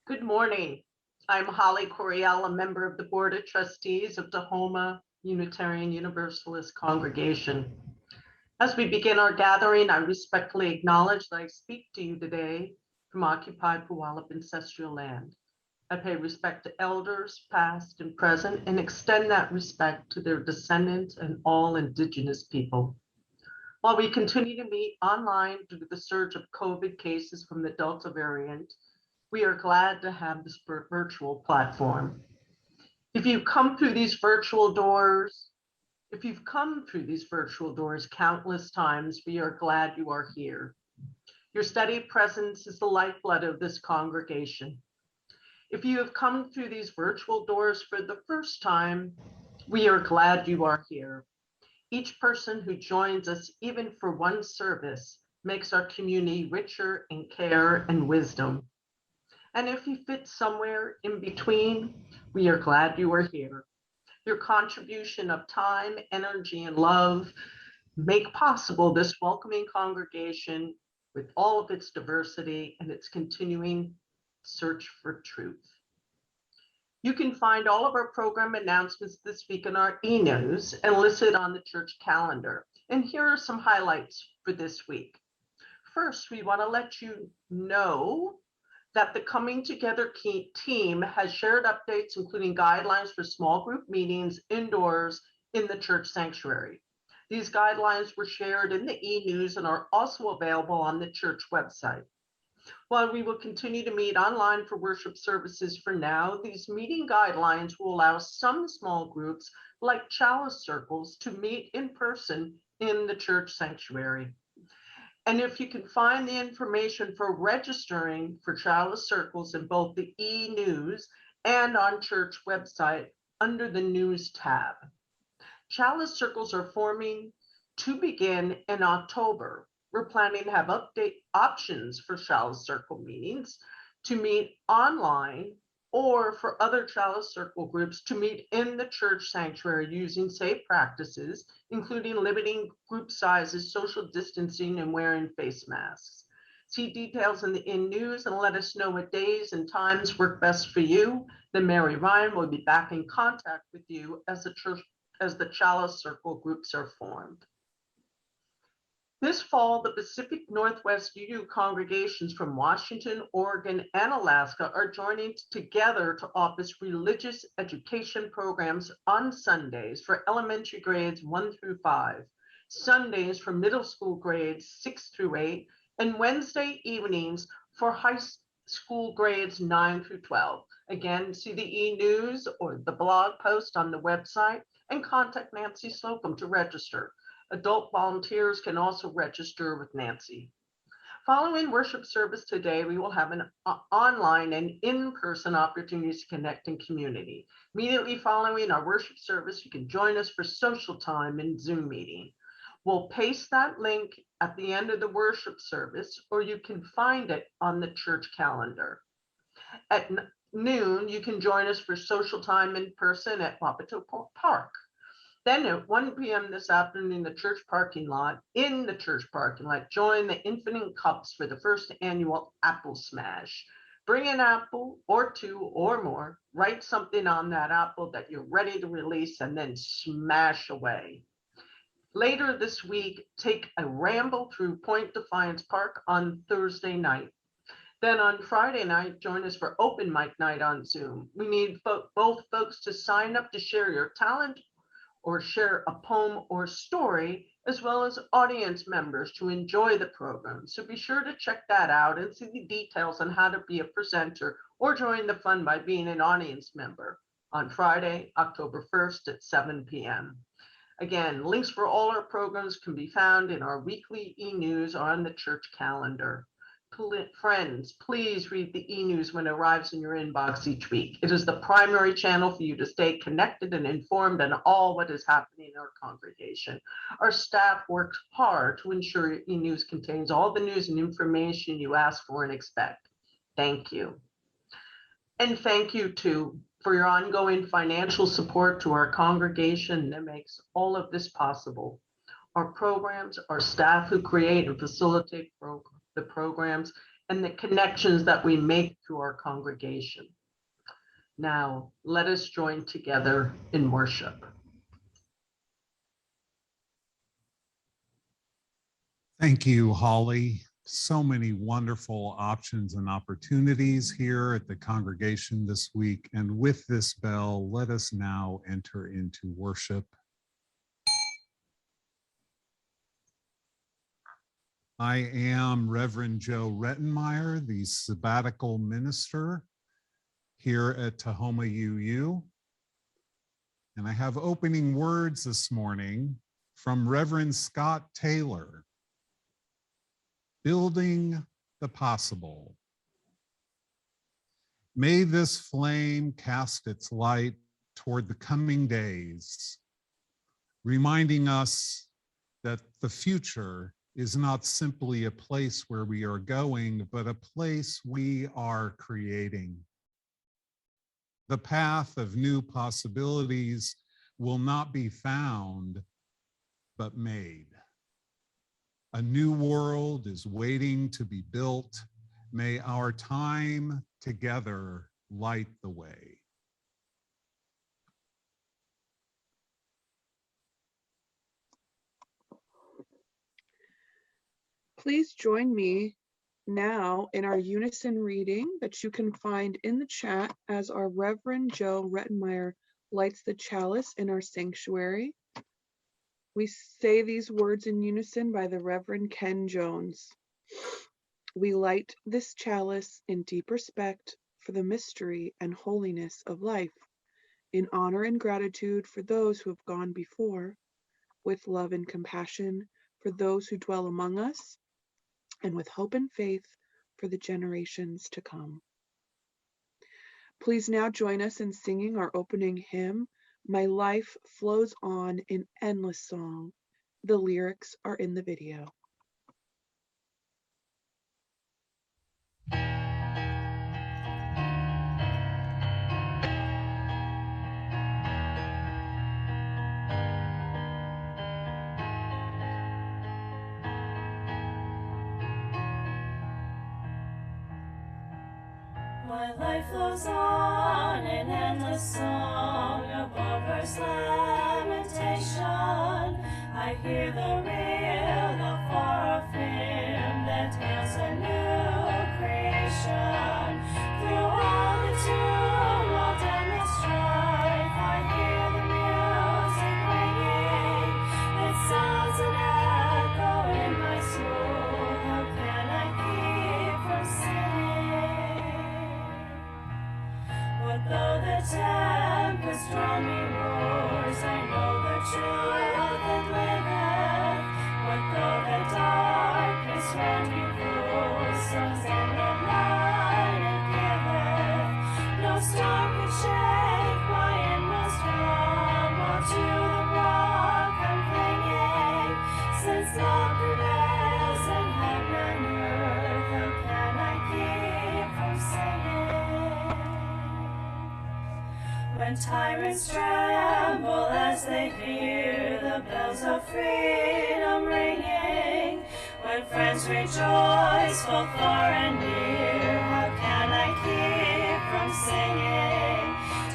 Good morning. I'm Holly Coriel, a member of the Board of Trustees of Tahoma Unitarian Universalist Congregation. As we begin our gathering, I respectfully acknowledge that I speak to you today from occupied Puyallup ancestral land. I pay respect to elders, past and present, and extend that respect to their descendants and all Indigenous people. While we continue to meet online due to the surge of COVID cases from the Delta variant, we are glad to have this virtual platform. If you've come through these virtual doors, if you've come through these virtual doors countless times, we are glad you are here. Your steady presence is the lifeblood of this congregation. If you have come through these virtual doors for the first time, we are glad you are here. Each person who joins us, even for one service, makes our community richer in care and wisdom. And if you fit somewhere in between, we are glad you are here. Your contribution of time, energy, and love make possible this welcoming congregation with all of its diversity and its continuing search for truth. You can find all of our program announcements this week in our e-news and listed on the church calendar. And here are some highlights for this week. First, we want to let you know that the Coming Together team has shared updates, including guidelines for small group meetings indoors in the church sanctuary. These guidelines were shared in the e-news and are also available on the church website. While we will continue to meet online for worship services for now, these meeting guidelines will allow some small groups, like chalice circles, to meet in person in the church sanctuary. And if you can find the information for registering for chalice circles in both the e-news and on church website under the news tab. Chalice circles are forming to begin in October. We're planning to have update options for chalice circle meetings to meet online or for other chalice circle groups to meet in the church sanctuary using safe practices, including limiting group sizes, social distancing, and wearing face masks. See details in the news and let us know what days and times work best for you. Then Mary Ryan will be back in contact with you as the chalice circle groups are formed. This fall, the Pacific Northwest UU congregations from Washington, Oregon, and Alaska are joining together to offer religious education programs on Sundays for elementary grades 1 through 5, Sundays for middle school grades 6 through 8, and Wednesday evenings for high school grades 9 through 12. Again, see the e-news or the blog post on the website and contact Nancy Slocum to register. Adult volunteers can also register with Nancy. Following worship service today, we will have an online and in-person opportunities to connect in community. Immediately following our worship service, you can join us for social time and Zoom meeting. We'll paste that link at the end of the worship service, or you can find it on the church calendar. At noon, you can join us for social time in person at Wapato Park. Then at 1 p.m. this afternoon in the church parking lot, join the Infinite Cups for the first annual Apple Smash. Bring an apple or two or more, write something on that apple that you're ready to release, and then smash away. Later this week, take a ramble through Point Defiance Park on Thursday night. Then on Friday night, join us for open mic night on Zoom. We need both folks to sign up to share your talent or share a poem or story, as well as audience members to enjoy the program. So be sure to check that out and see the details on how to be a presenter or join the fun by being an audience member on Friday, October 1st at 7 p.m. Again, links for all our programs can be found in our weekly e-news or on the church calendar. Friends, please read the e-news when it arrives in your inbox each week. It is the primary channel for you to stay connected and informed on all what is happening in our congregation. Our staff works hard to ensure your e-news contains all the news and information you ask for and expect. Thank you. And thank you too for your ongoing financial support to our congregation that makes all of this possible. Our programs, our staff who create and facilitate the programs, and the connections that we make to our congregation. Now, let us join together in worship. Thank you, Holly. So many wonderful options and opportunities here at the congregation this week. And with this bell, let us now enter into worship. I am Reverend Joe Rettenmeyer, the sabbatical minister here at Tahoma UU. And I have opening words this morning from Reverend Scott Taylor. Building the possible. May this flame cast its light toward the coming days, reminding us that the future is not simply a place where we are going, but a place we are creating. The path of new possibilities will not be found, but made. A new world is waiting to be built. May our time together light the way. Please join me now in our unison reading that you can find in the chat as our Reverend Joe Rettenmeyer lights the chalice in our sanctuary. We say these words in unison by the Reverend Ken Jones. We light this chalice in deep respect for the mystery and holiness of life, in honor and gratitude for those who have gone before, with love and compassion for those who dwell among us, and with hope and faith for the generations to come. Please now join us in singing our opening hymn, My Life Flows On in Endless Song. The lyrics are in the video. My life flows on in endless song, above earth's lamentation. I hear the real, the far-off hymn that hails a new creation. Through all the tumult and the strife, I hear the music ringing. It sounds an echo in my soul. How can I keep from singing? What though the tempest round me roars, I know the truth that liveth. What though the darkness round me flows, songs and the light it giveth. No storm can shake my inmost drum, while to the rock I'm clinging. Since love prevails in heaven and earth, how can I keep from singing? When tyrants tremble as they hear the bells of freedom ringing, when friends rejoice both far and near, how can I keep from singing?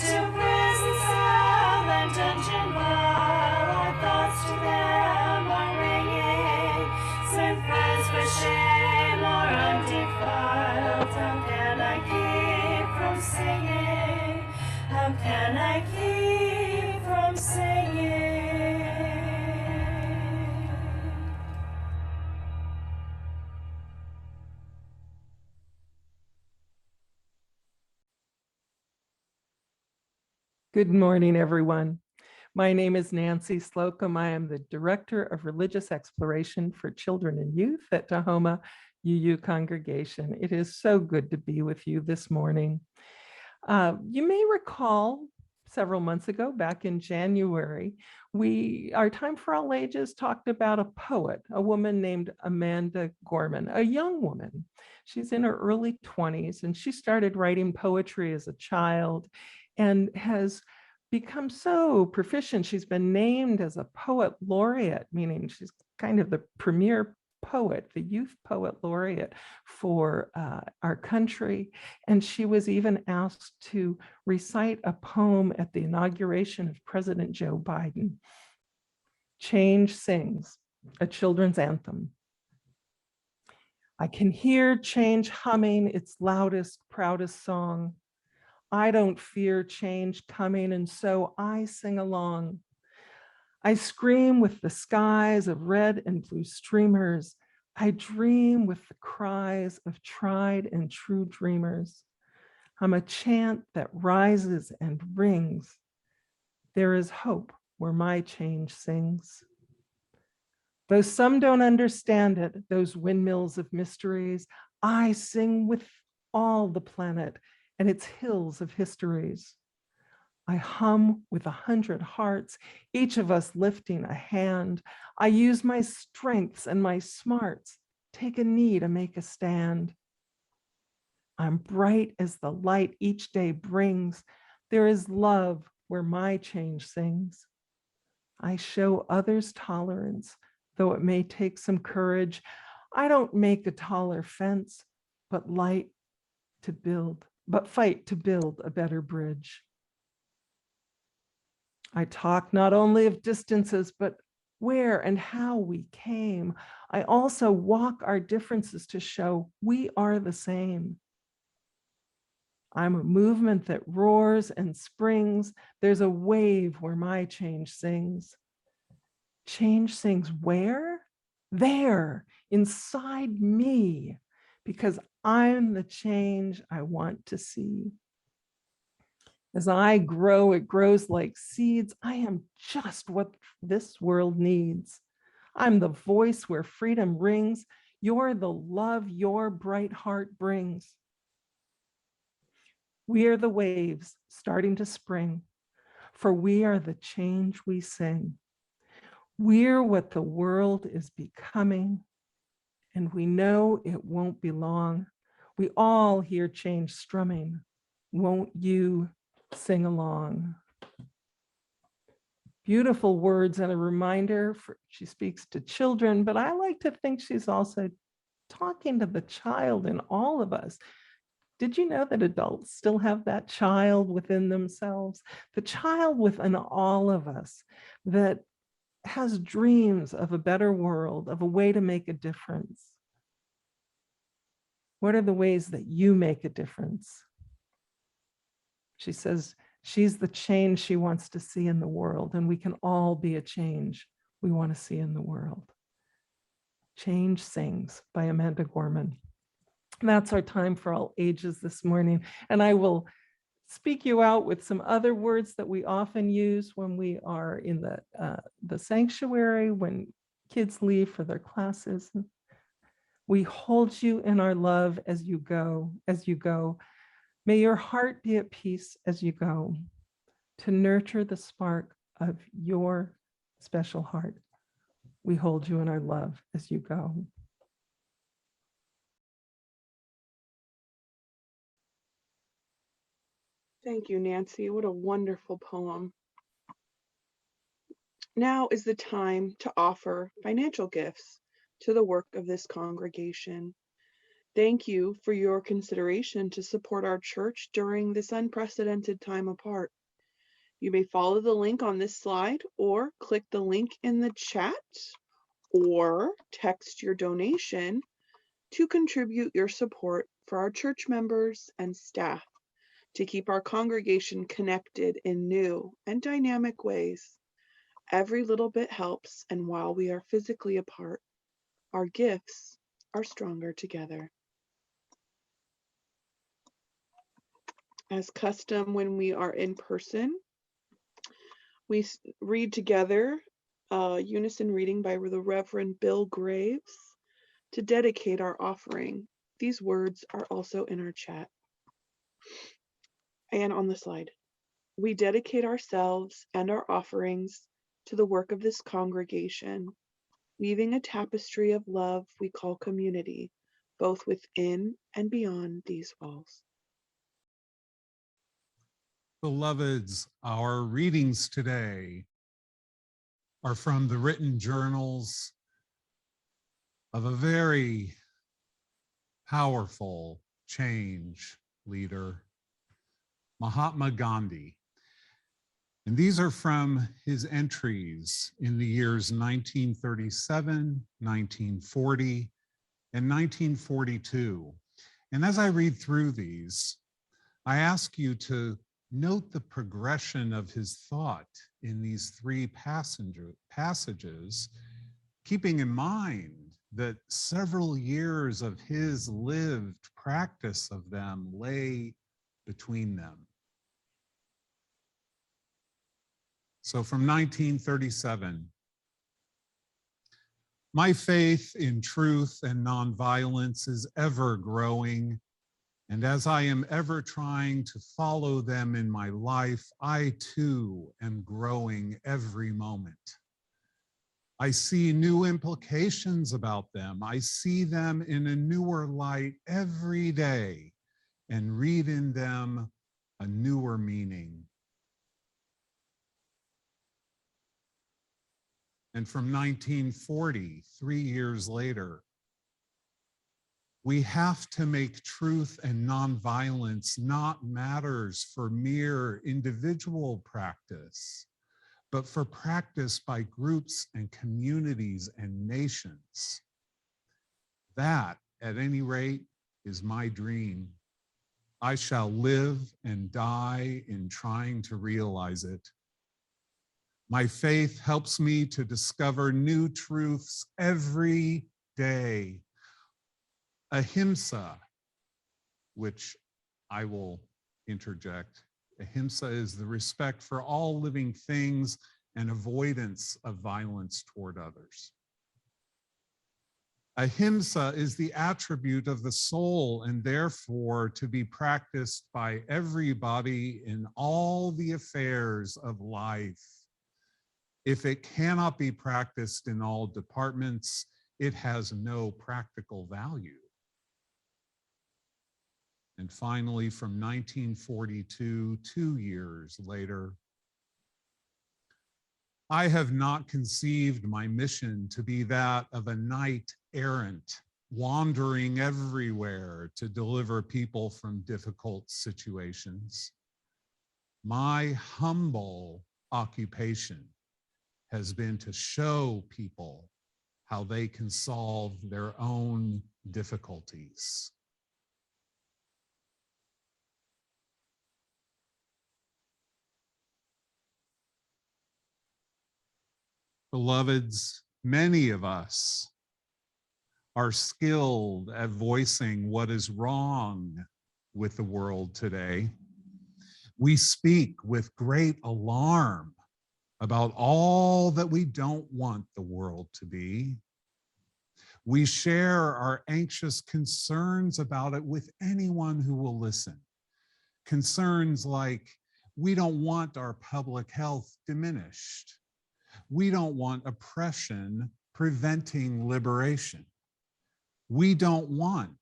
To prison cell and dungeon vile, our thoughts to them are ringing. Send friends for shame or undefiled, how can I keep from singing? How can I keep from singing? Good morning, everyone. My name is Nancy Slocum. I am the Director of Religious Exploration for Children and Youth at Tahoma UU Congregation. It is so good to be with you this morning. You may recall several months ago, back in January, our Time for All Ages talked about a poet, a woman named Amanda Gorman, a young woman. She's in her early 20s, and she started writing poetry as a child and has become so proficient. She's been named as a poet laureate, meaning she's kind of the premier poet, the Youth Poet Laureate for our country. And she was even asked to recite a poem at the inauguration of President Joe Biden. Change Sings, a children's anthem. I can hear change humming its loudest, proudest song. I don't fear change coming, and so I sing along. I scream with the skies of red and blue streamers. I dream with the cries of tried and true dreamers. I'm a chant that rises and rings. There is hope where my change sings. Though some don't understand it, those windmills of mysteries, I sing with all the planet and its hills of histories. I hum with 100 hearts, each of us lifting a hand. I use my strengths and my smarts, take a knee to make a stand. I'm bright as the light each day brings. There is love where my change sings. I show others tolerance, though it may take some courage. I don't make a taller fence, but fight to build a better bridge. I talk not only of distances, but where and how we came. I also walk our differences to show we are the same. I'm a movement that roars and springs. There's a wave where my change sings. Change sings where? There, inside me, because I'm the change I want to see. As I grow, it grows like seeds. I am just what this world needs. I'm the voice where freedom rings. You're the love your bright heart brings. We are the waves starting to spring, for we are the change we sing. We're what the world is becoming, and we know it won't be long. We all hear change strumming. Won't you sing along? Beautiful words and a reminder. She speaks to children, but I like to think she's also talking to the child in all of us. Did you know that adults still have that child within themselves? The child within all of us that has dreams of a better world, of a way to make a difference. What are the ways that you make a difference? She says she's the change she wants to see in the world, and we can all be a change we want to see in the world. Change Sings by Amanda Gorman. That's our time for all ages this morning. And I will speak you out with some other words that we often use when we are in the sanctuary, when kids leave for their classes. We hold you in our love as you go, May your heart be at peace as you go, to nurture the spark of your special heart. We hold you in our love as you go. Thank you, Nancy. What a wonderful poem. Now is the time to offer financial gifts to the work of this congregation. Thank you for your consideration to support our church during this unprecedented time apart. You may follow the link on this slide or click the link in the chat or text your donation to contribute your support for our church members and staff to keep our congregation connected in new and dynamic ways. Every little bit helps, and while we are physically apart, our gifts are stronger together. As custom when we are in person, we read together a unison reading by the Reverend Bill Graves to dedicate our offering. These words are also in our chat and on the slide. We dedicate ourselves and our offerings to the work of this congregation, weaving a tapestry of love we call community, both within and beyond these walls. Beloveds, our readings today are from the written journals of a very powerful change leader, Mahatma Gandhi. And these are from his entries in the years 1937, 1940, and 1942. And as I read through these, I ask you to note the progression of his thought in these three passages, keeping in mind that several years of his lived practice of them lay between them. So from 1937, my faith in truth and nonviolence is ever growing, and as I am ever trying to follow them in my life, I too am growing every moment. I see new implications about them. I see them in a newer light every day and read in them a newer meaning. And from 1940, 3 years later, we have to make truth and nonviolence not matters for mere individual practice, but for practice by groups and communities and nations. That, at any rate, is my dream. I shall live and die in trying to realize it. My faith helps me to discover new truths every day. Ahimsa, which I will interject. Ahimsa is the respect for all living things and avoidance of violence toward others. Ahimsa is the attribute of the soul and therefore to be practiced by everybody in all the affairs of life. If it cannot be practiced in all departments, it has no practical value. And finally, from 1942, 2 years later, I have not conceived my mission to be that of a knight errant, wandering everywhere to deliver people from difficult situations. My humble occupation has been to show people how they can solve their own difficulties. Beloveds, many of us are skilled at voicing what is wrong with the world today. We speak with great alarm about all that we don't want the world to be. We share our anxious concerns about it with anyone who will listen. Concerns like, we don't want our public health diminished. We don't want oppression preventing liberation. We don't want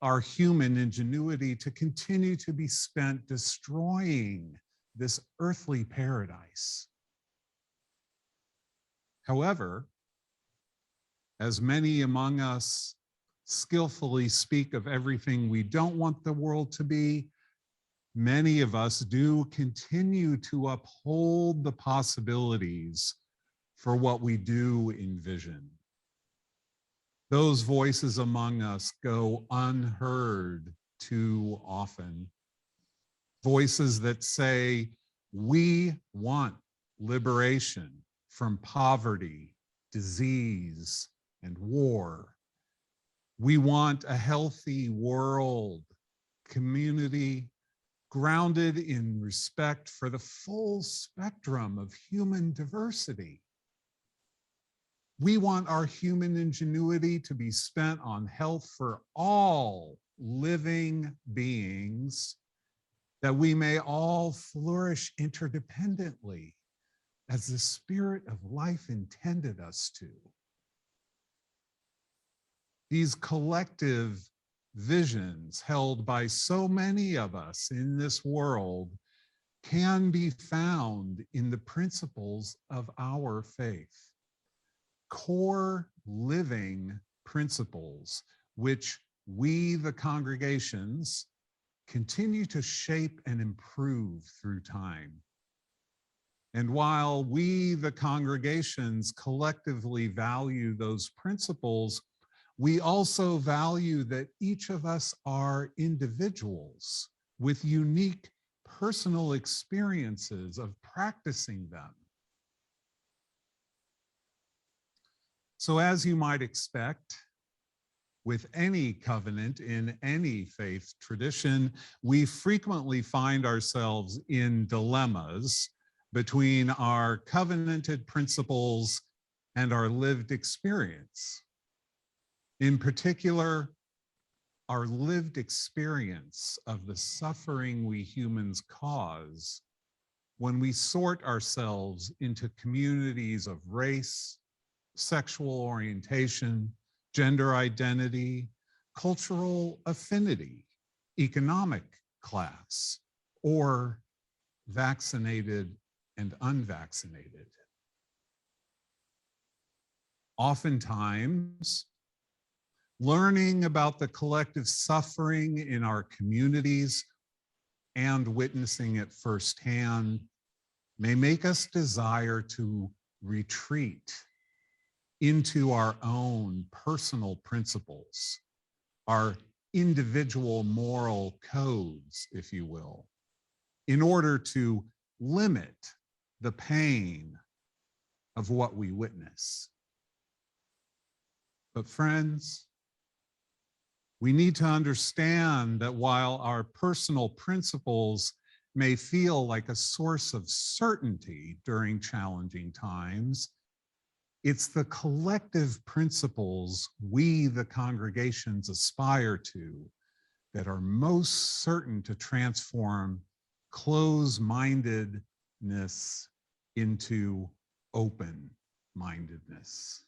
our human ingenuity to continue to be spent destroying this earthly paradise. However, as many among us skillfully speak of everything we don't want the world to be, many of us do continue to uphold the possibilities for what we do envision. Those voices among us go unheard too often. Voices that say, we want liberation from poverty, disease, and war. We want a healthy world, community grounded in respect for the full spectrum of human diversity. We want our human ingenuity to be spent on health for all living beings, that we may all flourish interdependently as the spirit of life intended us to. These collective visions held by so many of us in this world can be found in the principles of our faith. Core living principles, which we, the congregations, continue to shape and improve through time. And while we, the congregations, collectively value those principles, we also value that each of us are individuals with unique personal experiences of practicing them. So as you might expect, with any covenant in any faith tradition, we frequently find ourselves in dilemmas between our covenanted principles and our lived experience. In particular, our lived experience of the suffering we humans cause when we sort ourselves into communities of race, sexual orientation, gender identity, cultural affinity, economic class, or vaccinated and unvaccinated. Oftentimes, learning about the collective suffering in our communities and witnessing it firsthand may make us desire to retreat into our own personal principles, our individual moral codes, if you will, in order to limit the pain of what we witness. But friends, we need to understand that while our personal principles may feel like a source of certainty during challenging times, it's the collective principles we, the congregations, aspire to that are most certain to transform closed-mindedness into open-mindedness.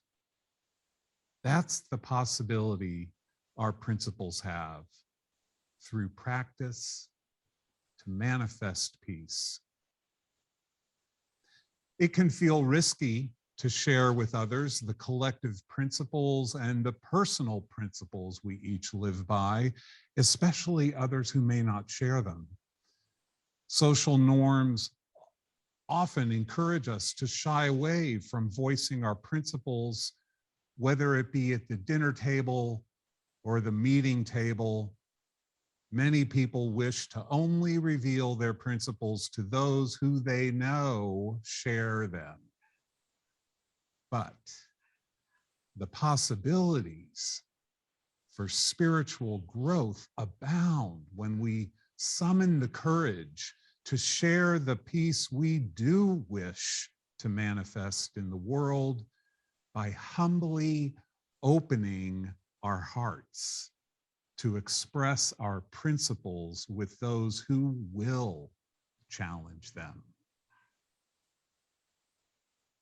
That's the possibility our principles have through practice to manifest peace. It can feel risky to share with others the collective principles and the personal principles we each live by, especially others who may not share them. Social norms often encourage us to shy away from voicing our principles, whether it be at the dinner table or the meeting table. Many people wish to only reveal their principles to those who they know share them. But the possibilities for spiritual growth abound when we summon the courage to share the peace we do wish to manifest in the world by humbly opening our hearts to express our principles with those who will challenge them.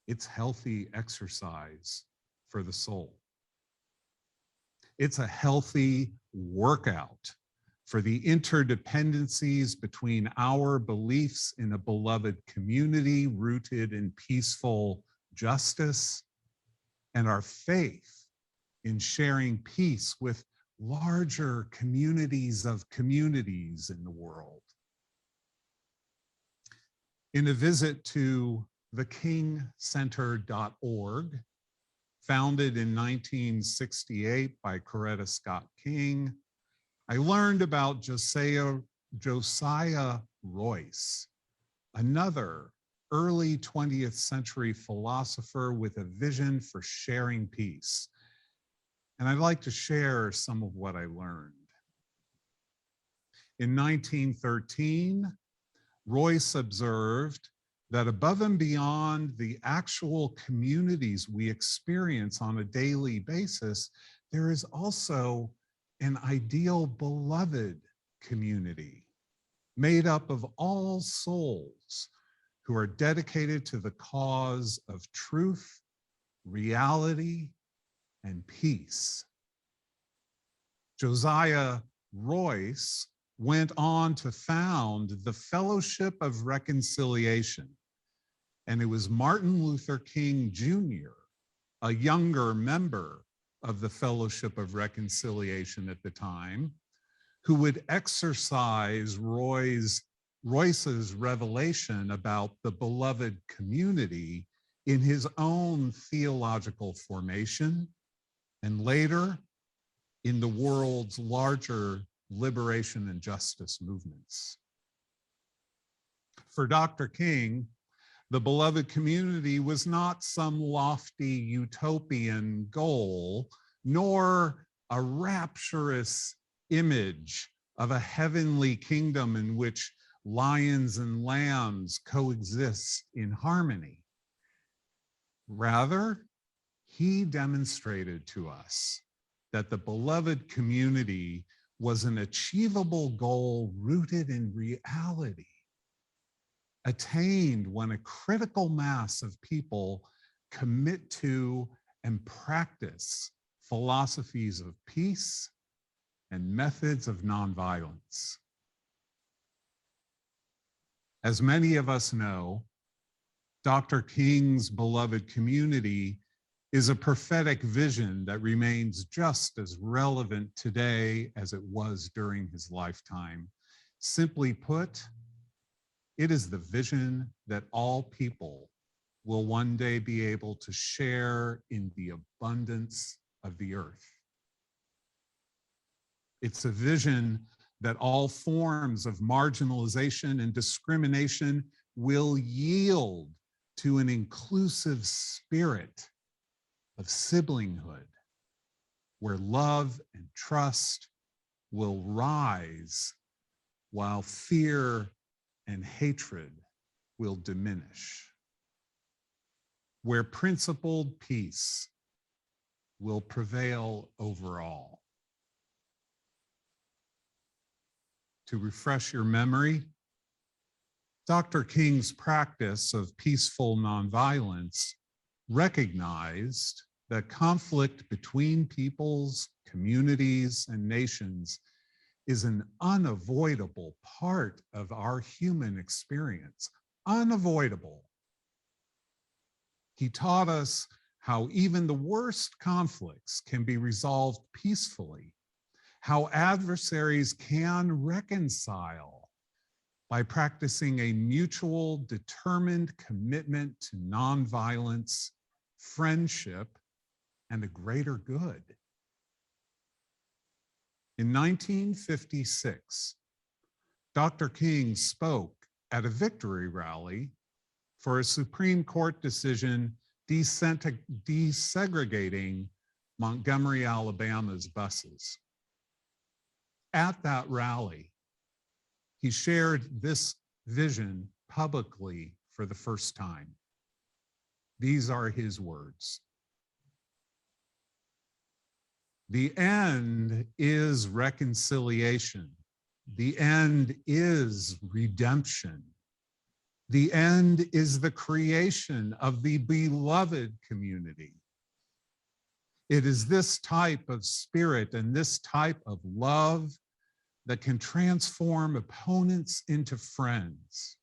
It's healthy exercise for the soul. It's a healthy workout for the interdependencies between our beliefs in a beloved community rooted in peaceful justice and our faith in sharing peace with larger communities of communities in the world. In a visit to thekingcenter.org, founded in 1968 by Coretta Scott King, I learned about Josiah Royce, another early 20th century philosopher with a vision for sharing peace. And I'd like to share some of what I learned. In 1913, Royce observed that above and beyond the actual communities we experience on a daily basis, there is also an ideal beloved community made up of all souls who are dedicated to the cause of truth, reality, and peace. Josiah Royce went on to found the Fellowship of Reconciliation, and it was Martin Luther King Jr., a younger member of the Fellowship of Reconciliation at the time, who would exercise Royce's revelation about the beloved community in his own theological formation, and later in the world's larger liberation and justice movements. For Dr. King, the beloved community was not some lofty utopian goal, nor a rapturous image of a heavenly kingdom in which lions and lambs coexist in harmony. Rather, he demonstrated to us that the beloved community was an achievable goal rooted in reality, attained when a critical mass of people commit to and practice philosophies of peace and methods of nonviolence. As many of us know, Dr. King's beloved community is a prophetic vision that remains just as relevant today as it was during his lifetime. Simply put, it is the vision that all people will one day be able to share in the abundance of the earth. It's a vision that all forms of marginalization and discrimination will yield to an inclusive spirit of siblinghood, where love and trust will rise while fear and hatred will diminish, where principled peace will prevail over all. To refresh your memory, Dr. King's practice of peaceful nonviolence recognized that conflict between peoples, communities, and nations is an unavoidable part of our human experience. Unavoidable. He taught us how even the worst conflicts can be resolved peacefully, how adversaries can reconcile by practicing a mutual, determined commitment to nonviolence, friendship, and a greater good. In 1956, Dr. King spoke at a victory rally for a Supreme Court decision desegregating Montgomery, Alabama's buses. At that rally, he shared this vision publicly for the first time. These are his words. The end is reconciliation. The end is redemption. The end is the creation of the beloved community. It is this type of spirit and this type of love that can transform opponents into friends.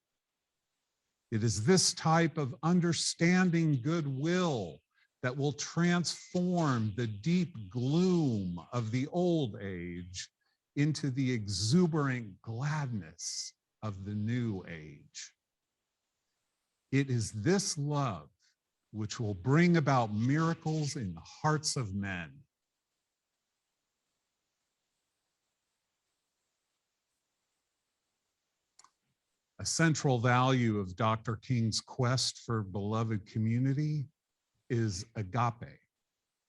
It is this type of understanding goodwill that will transform the deep gloom of the old age into the exuberant gladness of the new age. It is this love which will bring about miracles in the hearts of men. A central value of Dr. King's quest for beloved community is agape,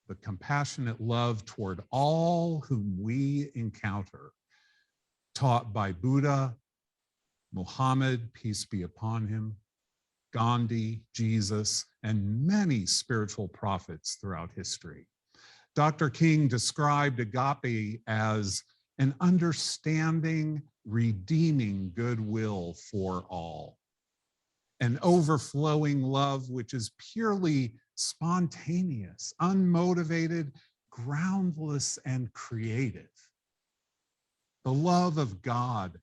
the compassionate love toward all whom we encounter, taught by Buddha, Muhammad, peace be upon him, Gandhi, Jesus, and many spiritual prophets throughout history. Dr. King described agape as an understanding, redeeming goodwill for all, an overflowing love which is purely spontaneous, unmotivated, groundless, and creative. The love of God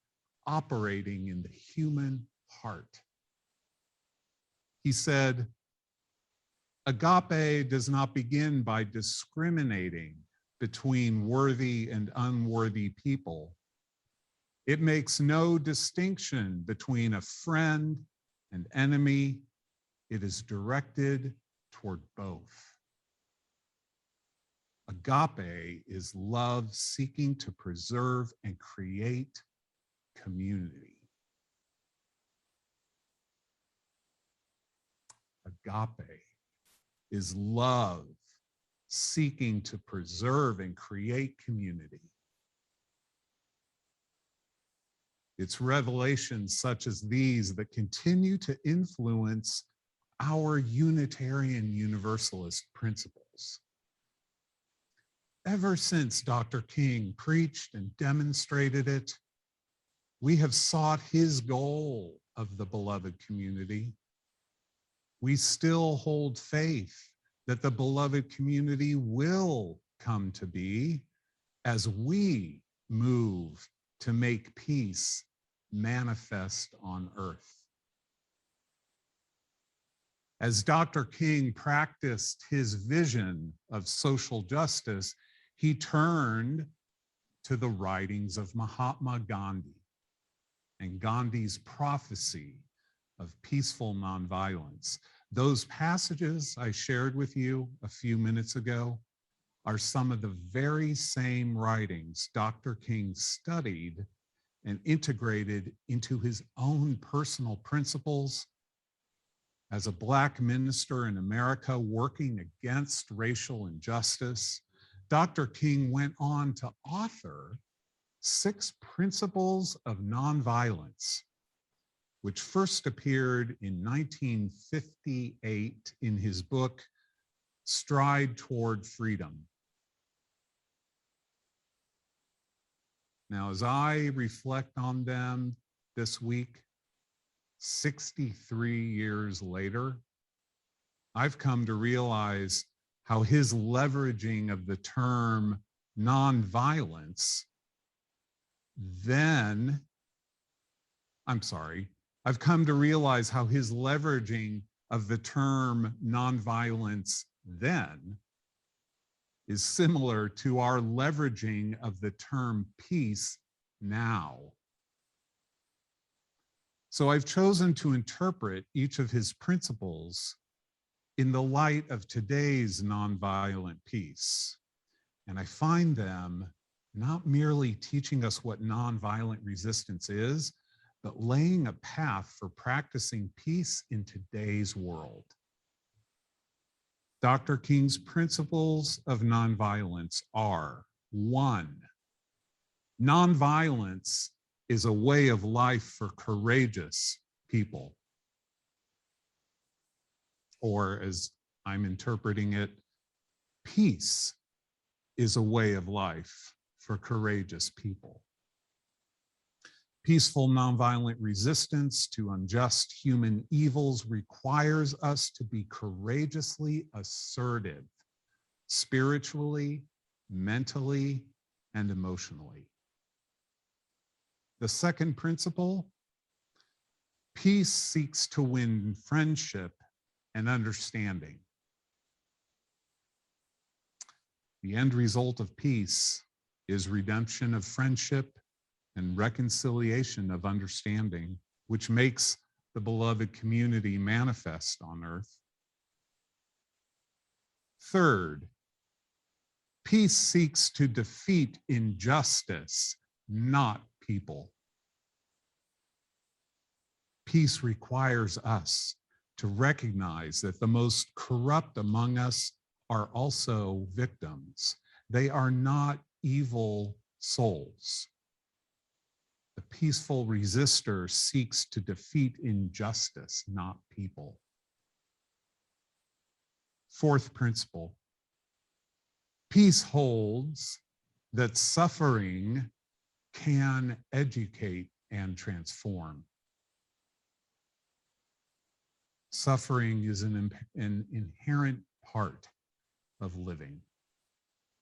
operating in the human heart. He said, Agape does not begin by discriminating between worthy and unworthy people. It makes no distinction between a friend and enemy. It is directed toward both. Agape is love seeking to preserve and create community. Agape is love seeking to preserve and create community. It's revelations such as these that continue to influence our Unitarian Universalist principles. Ever since Dr. King preached and demonstrated it, we have sought his goal of the beloved community. We still hold faith that the beloved community will come to be as we move to make peace manifest on earth. As Dr. King practiced his vision of social justice, he turned to the writings of Mahatma Gandhi and Gandhi's prophecy of peaceful nonviolence. Those passages I shared with you a few minutes ago are some of the very same writings Dr. King studied and integrated into his own personal principles. As a Black minister in America working against racial injustice, Dr. King went on to author 6 Principles of Nonviolence, which first appeared in 1958 in his book, Stride Toward Freedom. Now, as I reflect on them this week, 63 years later, I've come to realize how his leveraging of the term nonviolence I've come to realize how his leveraging of the term nonviolence then is similar to our leveraging of the term peace now. So I've chosen to interpret each of his principles in the light of today's nonviolent peace. And I find them not merely teaching us what nonviolent resistance is, but laying a path for practicing peace in today's world. Dr. King's principles of nonviolence are: 1, nonviolence is a way of life for courageous people. Or as I'm interpreting it, peace is a way of life for courageous people. Peaceful nonviolent resistance to unjust human evils requires us to be courageously assertive, spiritually, mentally, and emotionally. The second principle, peace seeks to win friendship and understanding. The end result of peace is redemption of friendship and reconciliation of understanding, which makes the beloved community manifest on earth. Third, peace seeks to defeat injustice, not people. Peace requires us to recognize that the most corrupt among us are also victims. They are not evil souls. The peaceful resistor seeks to defeat injustice, not people. Fourth principle, peace holds that suffering can educate and transform. Suffering is an inherent part of living.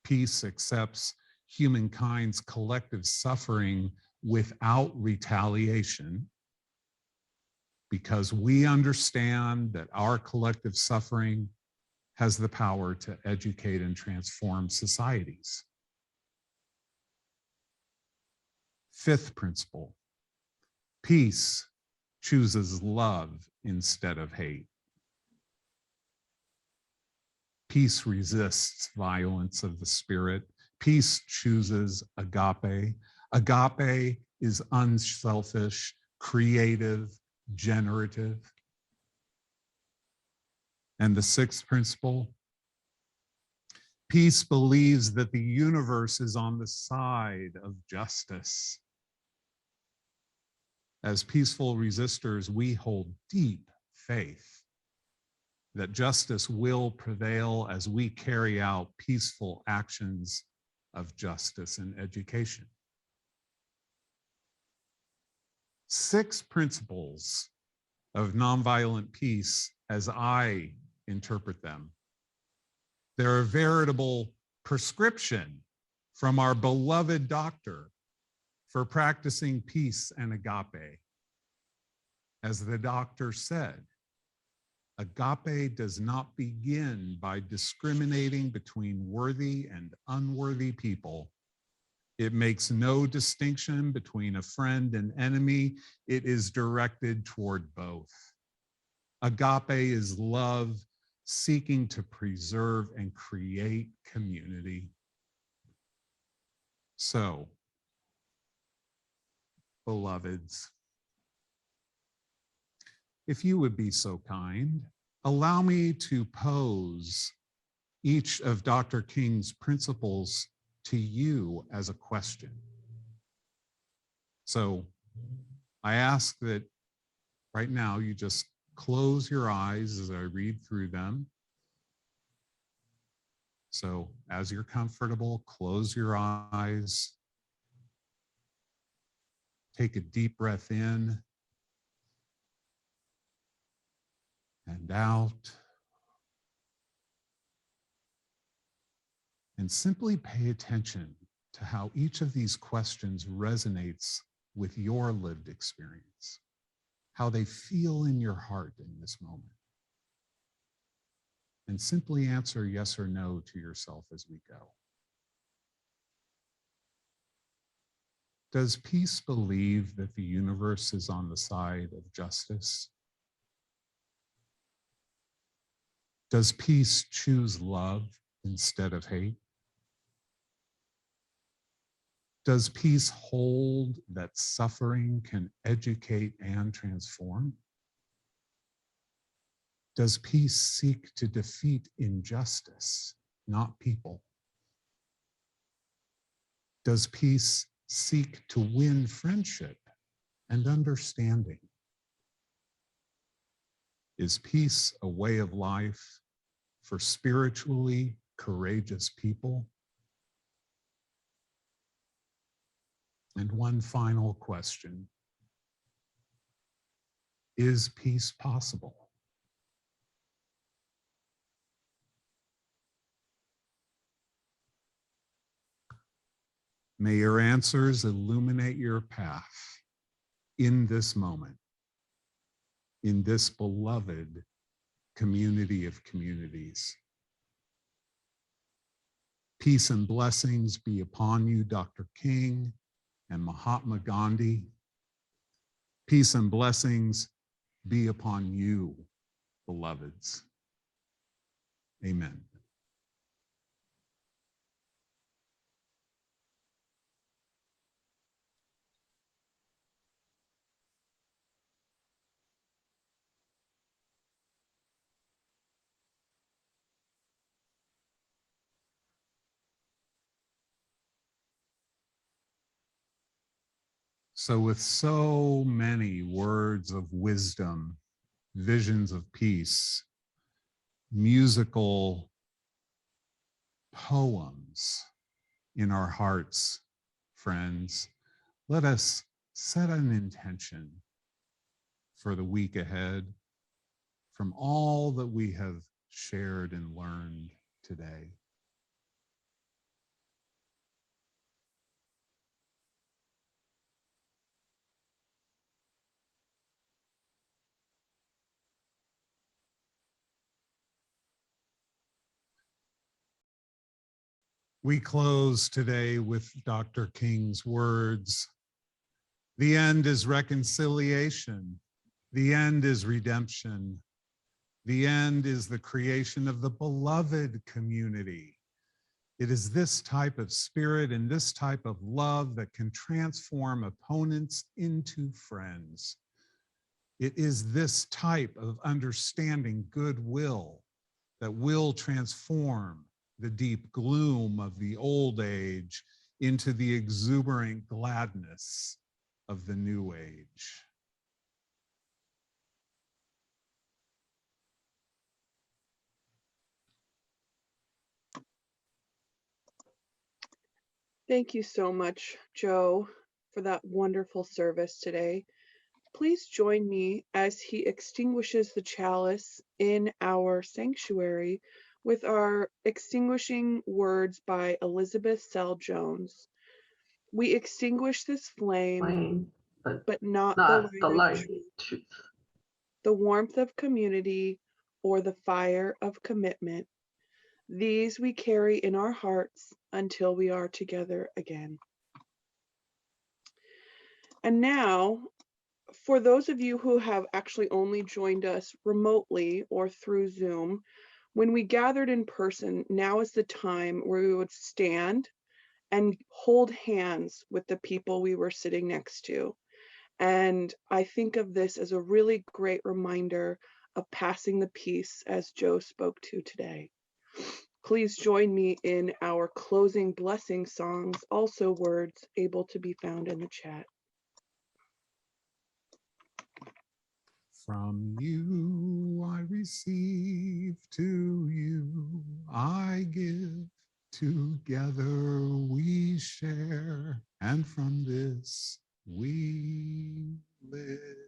Peace accepts humankind's collective suffering without retaliation, because we understand that our collective suffering has the power to educate and transform societies. Fifth principle, peace chooses love instead of hate. Peace resists violence of the spirit. Peace chooses agape. Agape is unselfish, creative, generative. And the sixth principle, peace believes that the universe is on the side of justice. As peaceful resistors, we hold deep faith that justice will prevail as we carry out peaceful actions of justice and education. 6 principles of nonviolent peace as I interpret them. They're a veritable prescription from our beloved doctor for practicing peace and agape. As the doctor said, agape does not begin by discriminating between worthy and unworthy people. It makes no distinction between a friend and enemy. It is directed toward both. Agape is love seeking to preserve and create community. So, beloveds, if you would be so kind, allow me to pose each of Dr. King's principles to you as a question. So I ask that right now you just close your eyes as I read through them. So as you're comfortable, close your eyes. Take a deep breath in and out. And simply pay attention to how each of these questions resonates with your lived experience, how they feel in your heart in this moment. And simply answer yes or no to yourself as we go. Does peace believe that the universe is on the side of justice? Does peace choose love instead of hate? Does peace hold that suffering can educate and transform? Does peace seek to defeat injustice, not people? Does peace seek to win friendship and understanding? Is peace a way of life for spiritually courageous people? And one final question. Is peace possible? May your answers illuminate your path in this moment, in this beloved community of communities. Peace and blessings be upon you, Dr. King and Mahatma Gandhi. Peace and blessings be upon you, beloveds. Amen. So with so many words of wisdom, visions of peace, musical poems in our hearts, friends, let us set an intention for the week ahead from all that we have shared and learned today. We close today with Dr. King's words. The end is reconciliation. The end is redemption. The end is the creation of the beloved community. It is this type of spirit and this type of love that can transform opponents into friends. It is this type of understanding goodwill that will transform the deep gloom of the old age into the exuberant gladness of the new age. Thank you so much, Joe, for that wonderful service today. Please join me as he extinguishes the chalice in our sanctuary with our extinguishing words by Elizabeth Sell Jones. We extinguish this flame, Flame, but not not the the light light of of truth, truth. the warmth of community, or the fire of commitment. These we carry in our hearts until we are together again. And now, for those of you who have actually only joined us remotely or through Zoom, when we gathered in person, now is the time where we would stand and hold hands with the people we were sitting next to. And I think of this as a really great reminder of passing the peace as Joe spoke to today. Please join me in our closing blessing songs, also words able to be found in the chat. From you I receive, to you I give, together we share, and from this we live.